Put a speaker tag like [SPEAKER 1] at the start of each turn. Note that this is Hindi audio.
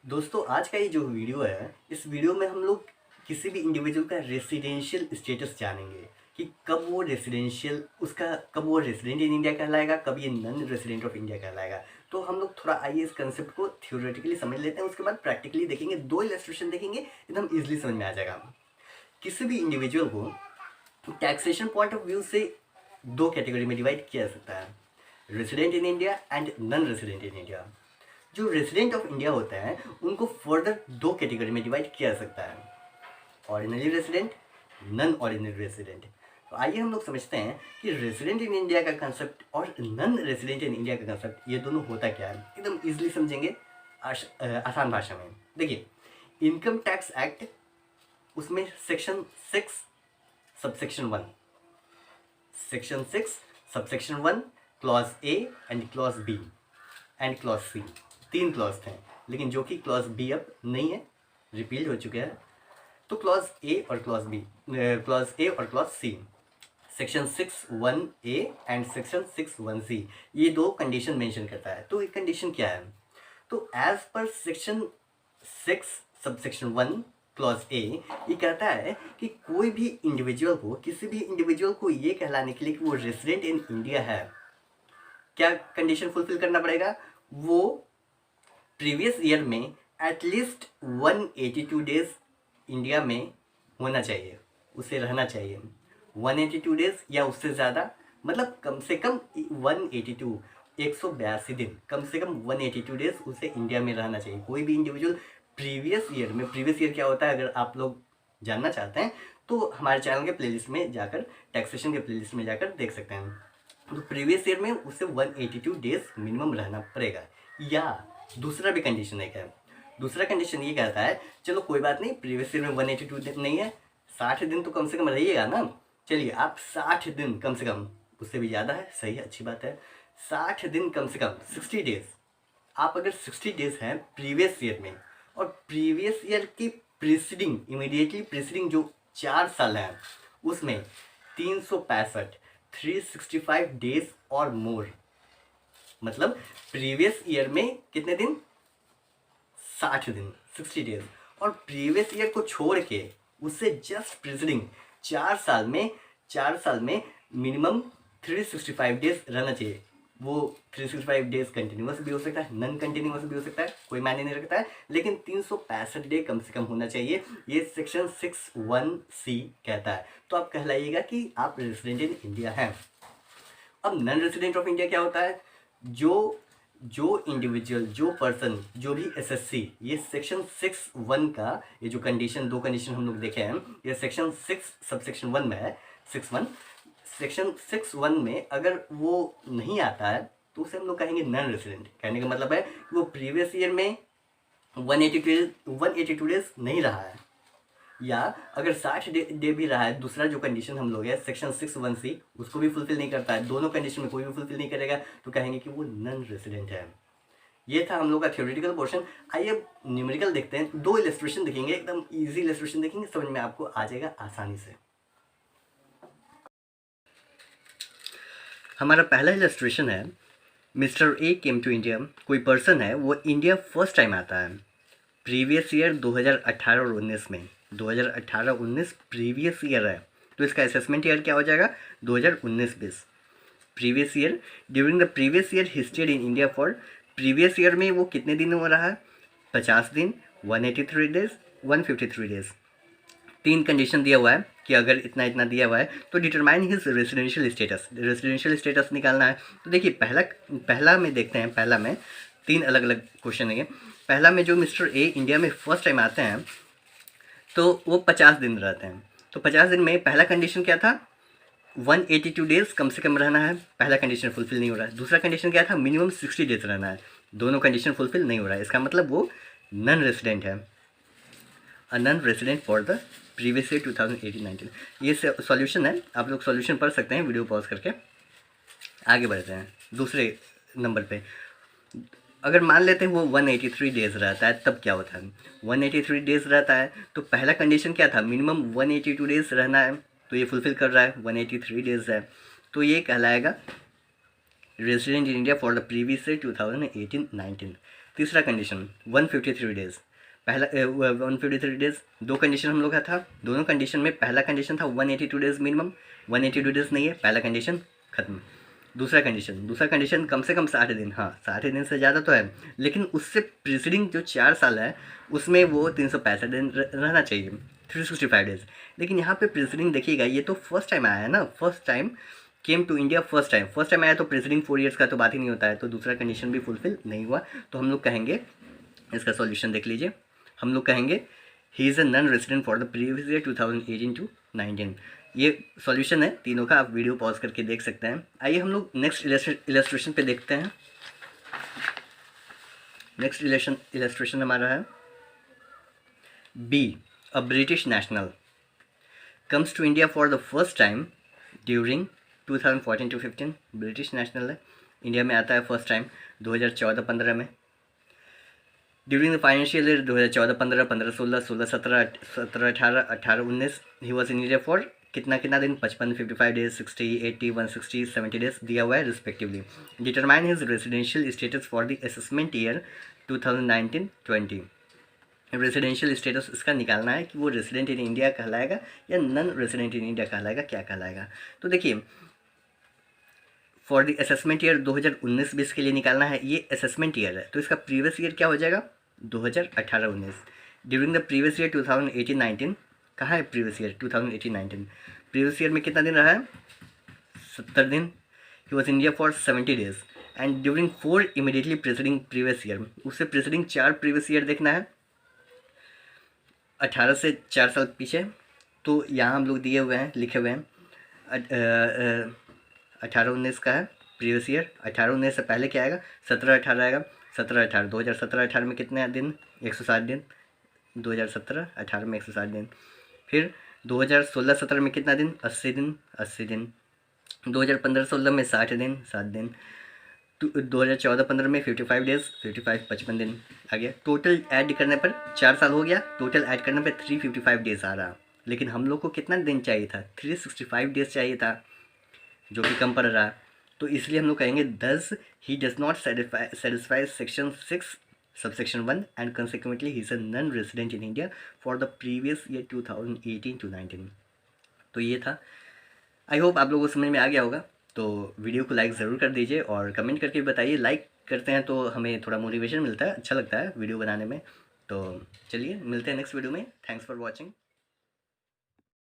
[SPEAKER 1] दोस्तों आज का ये जो वीडियो है, इस वीडियो में हम लोग किसी भी इंडिविजुअल का रेसिडेंशियल स्टेटस जानेंगे कि कब वो रेसिडेंट इन इंडिया कहलाएगा, कब ये नॉन रेसिडेंट ऑफ इंडिया कहलाएगा। तो हम लोग थोड़ा आइए इस कंसेप्ट को थ्योरेटिकली समझ लेते हैं, उसके बाद प्रैक्टिकली देखेंगे, दो इलस्ट्रेशन देखेंगे, एकदम इजीली समझ में आ जाएगा। किसी भी इंडिविजुअल को टैक्सेशन पॉइंट ऑफ व्यू से दो कैटेगरी में डिवाइड किया जा सकता है, resident in India and non resident in India. जो रेसिडेंट ऑफ इंडिया होता है उनको फर्दर दो कैटेगरी में डिवाइड किया जा सकता है, ordinary resident, non ordinary resident. तो आइए हम लोग समझते हैं कि रेसिडेंट इन इंडिया का कंसेप्ट और नॉन रेसिडेंट इन इंडिया का कंसेप्ट ये दोनों होता क्या है, एकदम इजीली समझेंगे आसान भाषा में। देखिए, इनकम टैक्स एक्ट, उसमें section 6 subsection 1, section 6 subsection 1 clause A and clause B and clause C, तीन क्लॉज थे, लेकिन जो कि क्लॉज बी अब नहीं है, रिपील्ड हो चुके हैं। तो क्लॉज ए और clause C, section 6(1)(a and section 6(1)(c, ये दो कंडीशन मेंशन करता है। तो ये कंडीशन क्या है? तो as per section 6 subsection 1 clause ए, ये कहता है कि कोई भी इंडिविजुअल को, किसी भी इंडिविजुअल को ये कहलाने के लिए कि वो रेसिडेंट इन इंडिया है, क्या कंडीशन फुलफिल करना पड़ेगा? वो प्रीवियस ईयर में एटलीस्ट 182 डेज इंडिया में होना चाहिए, उसे रहना चाहिए 182 डेज या उससे ज़्यादा, मतलब कम से कम 182, 182 दिन, कम से कम 182 डेज उसे इंडिया में रहना चाहिए। कोई भी इंडिविजुअल प्रीवियस ईयर में, प्रीवियस ईयर क्या होता है अगर आप लोग जानना चाहते हैं तो हमारे चैनल के प्लेलिस्ट में जाकर, टैक्सेशन के प्लेलिस्ट में जाकर देख सकते हैं। तो प्रीवियस ईयर में उसे 182 डेज मिनिमम रहना पड़ेगा। या दूसरा भी कंडीशन है, दूसरा कंडीशन ये कहता है, चलो कोई बात नहीं, प्रीवियस ईयर में 182 दिन नहीं है, 60 दिन तो कम से कम रहिएगा ना। चलिए आप 60 दिन कम से कम, उससे भी ज़्यादा है, सही है, अच्छी बात है, 60 दिन कम से कम 60 डेज। आप अगर 60 डेज हैं प्रीवियस ईयर में, और प्रीवियस ईयर की प्रीसीडिंग, इमीडिएटली प्रीसीडिंग जो 4 साल हैं उसमें 365, 365 डेज और मोर, मतलब प्रीवियस ईयर में कितने दिन? 60 दिन, 60 डेज। और प्रीवियस ईयर को छोड़ के उससे जस्ट प्रीसीडिंग 4 साल में मिनिमम 365 डेज रहना चाहिए। वो 365 डेज कंटिन्यूस भी हो सकता है, नॉन कंटिन्यूस भी हो सकता है, कोई मायने नहीं रखता है, लेकिन 365 डे कम से कम होना चाहिए, ये सेक्शन 6(1)(c कहता है। तो आप कहलाइएगा कि आप रेसिडेंट इन इंडिया हैं। अब नॉन रेसिडेंट ऑफ इंडिया क्या होता है? जो इंडिविजुअल, जो पर्सन, जो भी एसएससी, ये सेक्शन 6(1) का ये जो कंडीशन, दो कंडीशन हम लोग देखे हैं, ये सेक्शन 6 सबसेक्शन 1 में है, 6(1), सेक्शन 6(1) में अगर वो नहीं आता है तो उसे हम लोग कहेंगे नॉन रेसिडेंट। कहने का मतलब है कि वो प्रीवियस ईयर में 182 डेज नहीं रहा है, या अगर 60 डे भी रहा है, दूसरा जो कंडीशन हम लोग है सेक्शन 6(1)(c, उसको भी फुलफिल नहीं करता है, दोनों कंडीशन में कोई भी फुलफिल नहीं करेगा, तो कहेंगे कि वो नॉन रेसिडेंट है। ये था हम लोग का थ्योरेटिकल पोर्शन। आइए अब न्यूमेरिकल देखते हैं, दो इलस्ट्रेशन देखेंगे, एकदम इजी इलस्ट्रेशन देखेंगे, समझ में आपको आ जाएगा आसानी से। हमारा पहला इलस्ट्रेशन है, mister A came to India. कोई पर्सन है, वो इंडिया फर्स्ट टाइम आता है प्रीवियस ईयर 2018 और 19 में, 2018-19 प्रीवियस ईयर है, तो इसका असेसमेंट ईयर क्या हो जाएगा? 2019-20 previous year. During the previous year he stayed in India for, previous year में वो कितने दिन हो रहा है? 50 दिन, 183 डेज, 153 डेज। तीन कंडीशन दिया हुआ है कि अगर इतना इतना दिया हुआ है तो determine his residential status, residential status निकालना है। तो देखिए पहला में देखते हैं, पहला में 3 अलग अलग क्वेश्चन है। पहला में जो मिस्टर ए इंडिया में फर्स्ट टाइम आते हैं तो वो 50 दिन रहते हैं। तो 50 दिन में पहला कंडीशन क्या था? 182 डेज कम से कम रहना है, पहला कंडीशन फुलफिल नहीं हो रहा है। दूसरा कंडीशन क्या था? मिनिमम 60 डेज रहना है, दोनों कंडीशन फुलफिल नहीं हो रहा है, इसका मतलब वो नॉन रेसिडेंट है, a non resident for the previous year 2018-19। ये सॉल्यूशन है, आप लोग सॉल्यूशन पढ़ सकते हैं वीडियो पॉज करके। आगे बढ़ते हैं दूसरे नंबर पे। अगर मान लेते हैं वो 183 डेज रहता है, तब क्या होता है? 183 डेज रहता है तो पहला कंडीशन क्या था? मिनिमम 182 डेज रहना है, तो ये फुलफिल कर रहा है, 183 डेज है, तो ये कहलाएगा resident in India for the previous year 2018-19। तीसरा कंडीशन 153 डेज, पहला 153 डेज, दो कंडीशन हम लोग का था, दोनों कंडीशन में पहला कंडीशन था 182 डेज मिनिमम, 182 डेज नहीं है, पहला कंडीशन खत्म। दूसरा कंडीशन कम से कम 60 दिन, हाँ 60 दिन से ज़्यादा तो है, लेकिन उससे प्रीसीडिंग जो 4 साल है उसमें वो 365 दिन रहना चाहिए, 365 डेज। लेकिन यहाँ पे प्रीसीडिंग देखिएगा, ये तो फर्स्ट टाइम आया है ना, first time came to India, first time आया, तो प्रीसीडिंग 4 ईयर्स का तो बात ही नहीं होता है, तो दूसरा कंडीशन भी फुलफिल नहीं हुआ। तो हम लोग कहेंगे, इसका सॉल्यूशन देख लीजिए, हम लोग कहेंगे he is a non resident for the previous year 2018 to 19। ये सॉल्यूशन है तीनों का, आप वीडियो पॉज करके देख सकते हैं। आइए हम लोग नेक्स्ट इलस्ट्रेशन पे देखते हैं। नेक्स्ट इलस्ट्रेशन हमारा है B, a British national comes to India for the first time during 2014 to 15। British national है, इंडिया में आता है फर्स्ट टाइम 2014-15 में। During the financial year 2014-15, 15-16, 16-17, 17-18, 18-19 he was in India for कितना दिन, 55, 55 डेज, 60, 80, 160, 70 डेज दिया हुआ है respectively. Determine his residential status for the assessment year 2019-20। Residential status इसका निकालना है कि वो रेजिडेंट इन इंडिया कहलाएगा या नॉन रेजिडेंट इन इंडिया कहलाएगा, क्या कहलाएगा। तो देखिए, फॉर द असेसमेंट ईयर 2019-20 के लिए निकालना है, ये असेसमेंट ईयर है, तो इसका प्रीवियस ईयर क्या हो जाएगा 2018-19। ड्यूरिंग द प्रीवियस ईयर 2018-19, कहाँ है प्रीवियस ईयर 2018-19, प्रीवियस ईयर में कितना दिन रहा है 70 दिन। He was India for 70 days and during 4 immediately preceding previous year, उससे प्रीसीडिंग 4 प्रीवियस ईयर देखना है, 18 से 4 साल पीछे। तो यहाँ हम लोग दिए हुए हैं, लिखे हुए हैं 18-19 का है प्रीवियस ईयर। 18-19 से पहले क्या आएगा 17-18 आएगा, 17-18 2017-18 में कितने दिन 160 दिन, 2017-18 में 160 दिन। फिर 2016-17 में कितना दिन 80 दिन, 80 दिन। 2015-16 में 60 दिन, 60 दिन। 2014-15 में 55 डेज, 55 दिन आ गया। टोटल ऐड करने पर 4 साल हो गया, टोटल ऐड करने पर 355 डेज आ रहा, लेकिन हम लोग को कितना दिन चाहिए था 365 डेज चाहिए था, जो कि कम पड़ रहा। तो इसलिए हम लोग कहेंगे दस he does not satisfy section 6 subsection 1 and consequently he is a non resident in India for the previous year 2018 to 19। तो ये था, आई होप आप लोगों को समझ में आ गया होगा। तो वीडियो को लाइक ज़रूर कर दीजिए और कमेंट करके बताइए, लाइक करते हैं तो हमें थोड़ा मोटिवेशन मिलता है, अच्छा लगता है वीडियो बनाने में। तो चलिए मिलते हैं नेक्स्ट वीडियो में, थैंक्स फॉर वॉचिंग।